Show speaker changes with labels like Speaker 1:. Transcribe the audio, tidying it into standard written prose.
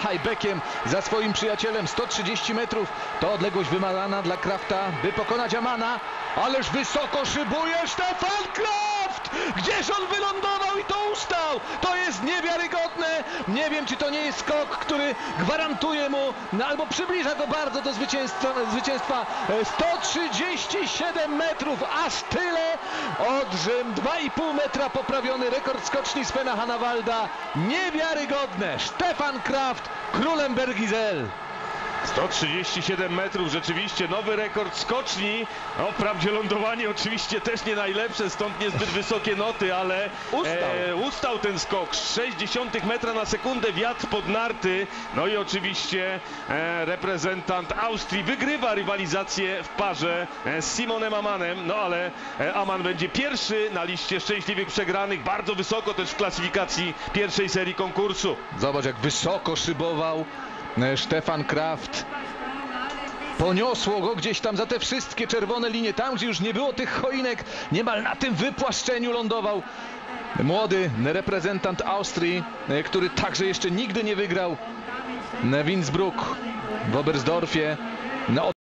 Speaker 1: highbackiem za swoim przyjacielem. 130 metrów to odległość wymagana dla Krafta, by pokonać Amana. Ależ wysoko szybuje Stefan Kraft! Gdzież on wylądował i to ustał? To jest niewiarygodne. Nie wiem, czy to nie jest skok, który gwarantuje mu, albo przybliża go bardzo do zwycięstwa. 137 metrów, aż tyle od Rzym. 2,5 metra poprawiony rekord skoczni Svena Hannawalda. Niewiarygodne. Stefan Kraft królem Bergisel.
Speaker 2: 137 metrów, rzeczywiście nowy rekord skoczni. No, wprawdzie lądowanie oczywiście też nie najlepsze, stąd niezbyt wysokie noty, ale ustał ten skok. 0,6 metra na sekundę, wiatr pod narty. No i oczywiście reprezentant Austrii wygrywa rywalizację w parze z Simonem Amanem. No ale Aman będzie pierwszy na liście szczęśliwych przegranych. Bardzo wysoko też w klasyfikacji pierwszej serii konkursu.
Speaker 1: Zobacz, jak wysoko szybował Stefan Kraft. Poniosło go gdzieś tam za te wszystkie czerwone linie, tam gdzie już nie było tych choinek, niemal na tym wypłaszczeniu lądował młody reprezentant Austrii, który także jeszcze nigdy nie wygrał w Innsbruck w Oberstdorfie.